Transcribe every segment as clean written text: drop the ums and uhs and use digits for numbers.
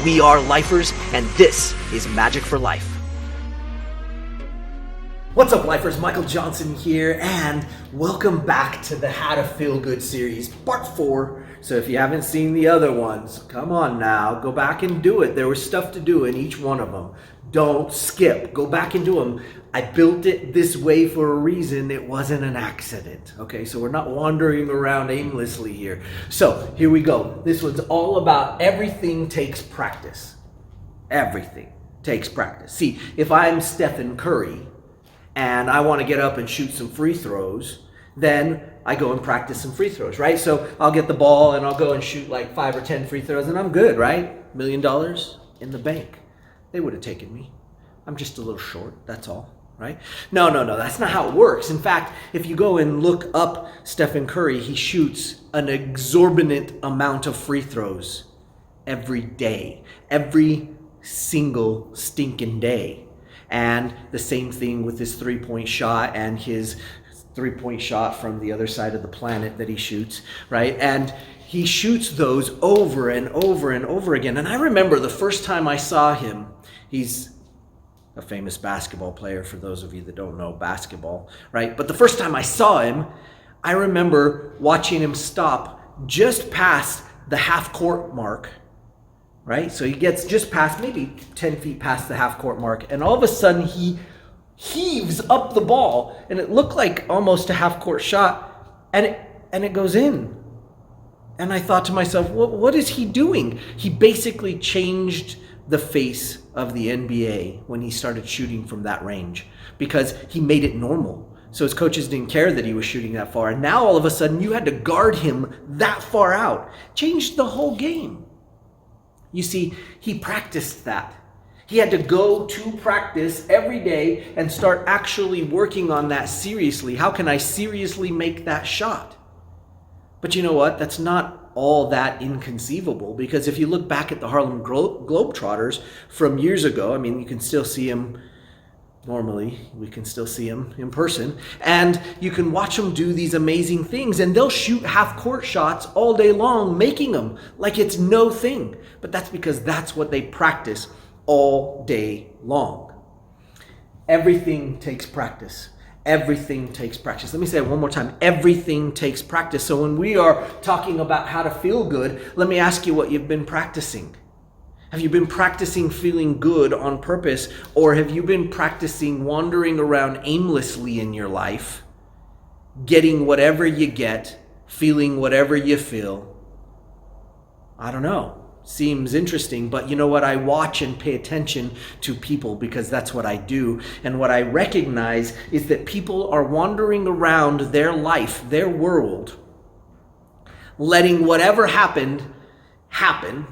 We are lifers, and this is Magic for Life. What's up, lifers? Michael Johnson here, and welcome back to the How to Feel Good series, part 4. So if you haven't seen the other ones, come on now, go back and do it. There was stuff to do in each one of them. Don't skip. Go back and do them. I built it this way for a reason. It wasn't an accident. Okay, so we're not wandering around aimlessly here. So here we go. This one's all about everything takes practice. Everything takes practice. See, if I'm Stephen Curry and I want to get up and shoot some free throws, then I go and practice some free throws, right? So I'll get the ball and I'll go and shoot like 5 or 10 free throws and I'm good, right? $1 million in the bank. They would have taken me. I'm just a little short, that's all, right? No, that's not how it works. In fact, if you go and look up Stephen Curry, he shoots an exorbitant amount of free throws every day, every single stinking day. And the same thing with his three-point shot and his three-point shot from the other side of the planet that he shoots, right? And he shoots those over and over and over again. And I remember the first time I saw him, he's a famous basketball player for those of you that don't know basketball, right? But the first time I saw him, I remember watching him stop just past the half-court mark, right? So he gets just past, maybe 10 feet past the half-court mark, and all of a sudden he heaves up the ball, and it looked like almost a half-court shot, and it goes in. And I thought to myself, what is he doing? He basically changed the face of the NBA when he started shooting from that range because he made it normal. So his coaches didn't care that he was shooting that far. And now all of a sudden you had to guard him that far out. Changed the whole game. You see, he practiced that. He had to go to practice every day and start actually working on that seriously. How can I seriously make that shot? But you know what? That's not all that inconceivable, because if you look back at the Harlem Globetrotters from years ago, I mean, you can still see them normally. We can still see them in person. And you can watch them do these amazing things, and they'll shoot half-court shots all day long, making them like it's no thing. But that's because that's what they practice all day long. Everything takes practice. Everything takes practice. Let me say it one more time. Everything takes practice. So when we are talking about how to feel good, let me ask you what you've been practicing. Have you been practicing feeling good on purpose, or have you been practicing wandering around aimlessly in your life, getting whatever you get, feeling whatever you feel? I don't know. Seems interesting, but you know what? I watch and pay attention to people because that's what I do. And what I recognize is that people are wandering around their life, their world, letting whatever happened happen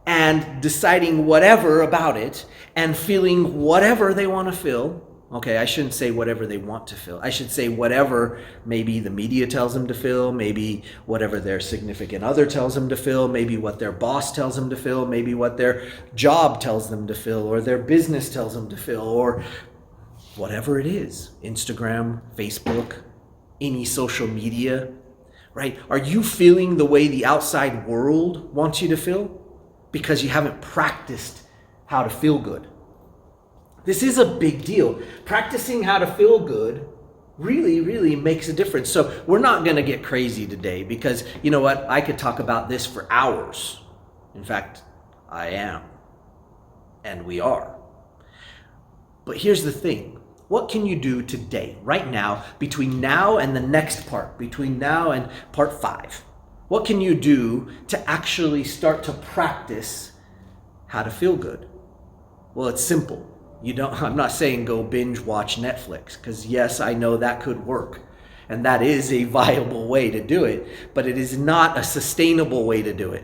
and deciding whatever about it and feeling whatever they want to feel. Okay, I shouldn't say whatever they want to feel. I should say whatever maybe the media tells them to feel, maybe whatever their significant other tells them to feel, maybe what their boss tells them to feel, maybe what their job tells them to feel, or their business tells them to feel, or whatever it is. Instagram, Facebook, any social media, right? Are you feeling the way the outside world wants you to feel? Because you haven't practiced how to feel good. This is a big deal. Practicing how to feel good really makes a difference. So we're not going to get crazy today because, you know what, I could talk about this for hours. In fact, I am. And we are. But here's the thing. What can you do today, right now, between now and the next part, between now and part 5? What can you do to actually start to practice how to feel good? Well, it's simple. I'm not saying go binge watch Netflix, because yes, I know that could work. And that is a viable way to do it, but it is not a sustainable way to do it.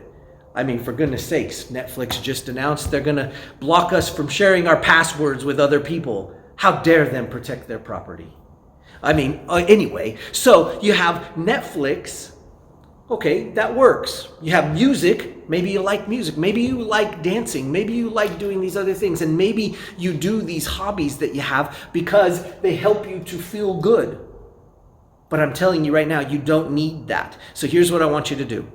I mean, for goodness sakes, Netflix just announced they're gonna block us from sharing our passwords with other people. How dare them protect their property? I mean, anyway, so you have Netflix. Okay, that works. You have music. Maybe you like music. Maybe you like dancing. Maybe you like doing these other things. And maybe you do these hobbies that you have because they help you to feel good. But I'm telling you right now, you don't need that. So here's what I want you to do.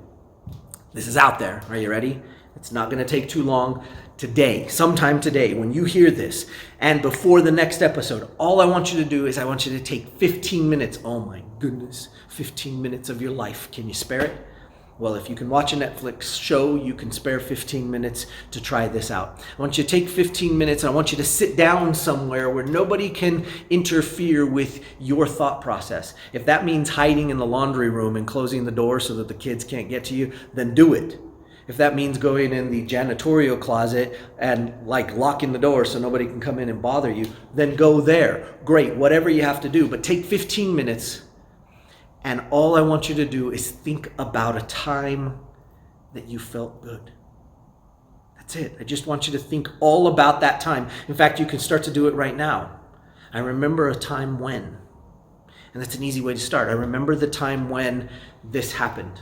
This is out there. Are you ready? It's not going to take too long. Today, sometime today, when you hear this, and before the next episode, all I want you to do is I want you to take 15 minutes. Oh my goodness, 15 minutes of your life. Can you spare it? Well, if you can watch a Netflix show, you can spare 15 minutes to try this out. I want you to take 15 minutes and I want you to sit down somewhere where nobody can interfere with your thought process. If that means hiding in the laundry room and closing the door so that the kids can't get to you, then do it. If that means going in the janitorial closet and locking the door so nobody can come in and bother you, then go there. Great, whatever you have to do, but take 15 minutes. And all I want you to do is think about a time that you felt good. That's it. I just want you to think all about that time. In fact, you can start to do it right now. I remember a time when, and that's an easy way to start. I remember the time when this happened.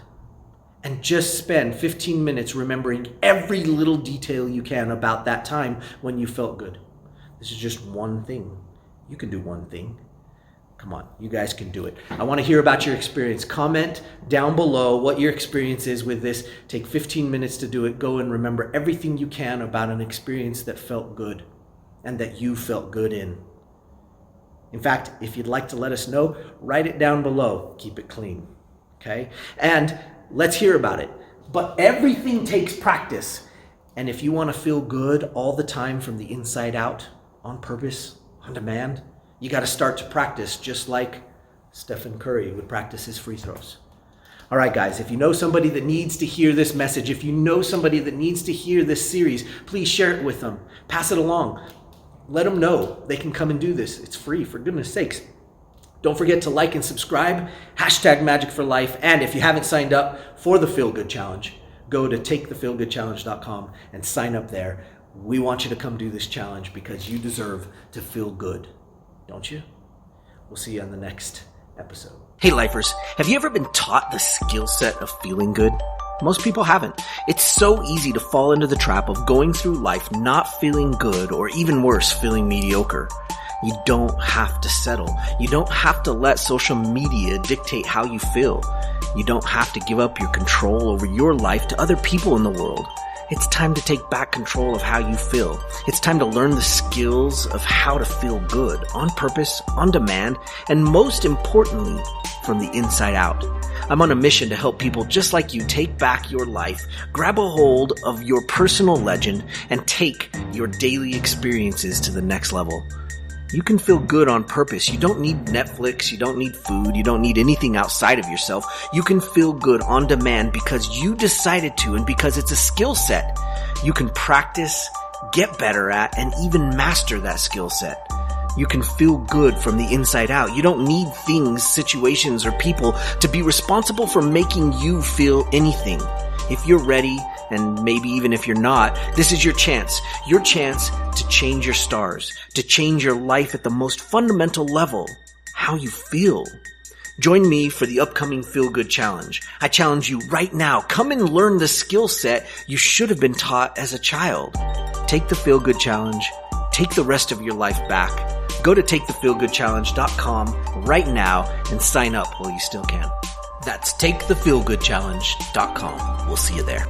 And just spend 15 minutes remembering every little detail you can about that time when you felt good. This is just one thing. You can do one thing. Come on, you guys can do it. I want to hear about your experience. Comment down below what your experience is with this. Take 15 minutes to do it. Go and remember everything you can about an experience that felt good and that you felt good in. In fact, if you'd like to let us know, write it down below. Keep it clean, okay? And let's hear about it. But everything takes practice. And if you want to feel good all the time from the inside out, on purpose, on demand, you got to start to practice just like Stephen Curry would practice his free throws. All right, guys, if you know somebody that needs to hear this message, if you know somebody that needs to hear this series, please share it with them. Pass it along. Let them know they can come and do this. It's free, for goodness sakes. Don't forget to like and subscribe, #Majic4Life. And if you haven't signed up for the Feel Good Challenge, go to takethefeelgoodchallenge.com and sign up there. We want you to come do this challenge because you deserve to feel good. Don't you? We'll see you on the next episode. Hey lifers, have you ever been taught the skill set of feeling good? Most people haven't. It's so easy to fall into the trap of going through life not feeling good, or even worse, feeling mediocre. You don't have to settle. You don't have to let social media dictate how you feel. You don't have to give up your control over your life to other people in the world. It's time to take back control of how you feel. It's time to learn the skills of how to feel good, on purpose, on demand, and most importantly, from the inside out. I'm on a mission to help people just like you take back your life, grab a hold of your personal legend, and take your daily experiences to the next level. You can feel good on purpose. You don't need Netflix. You don't need food. You don't need anything outside of yourself. You can feel good on demand because you decided to, and because it's a skill set you can practice, get better at, and even master that skill set. You can feel good from the inside out. You don't need things, situations, or people to be responsible for making you feel anything. If you're ready, and maybe even if you're not, this is your chance to change your stars, to change your life at the most fundamental level, how you feel. Join me for the upcoming Feel Good Challenge. I challenge you right now, come and learn the skill set you should have been taught as a child. Take the Feel Good Challenge, take the rest of your life back. Go to takethefeelgoodchallenge.com right now and sign up while you still can. That's takethefeelgoodchallenge.com. We'll see you there.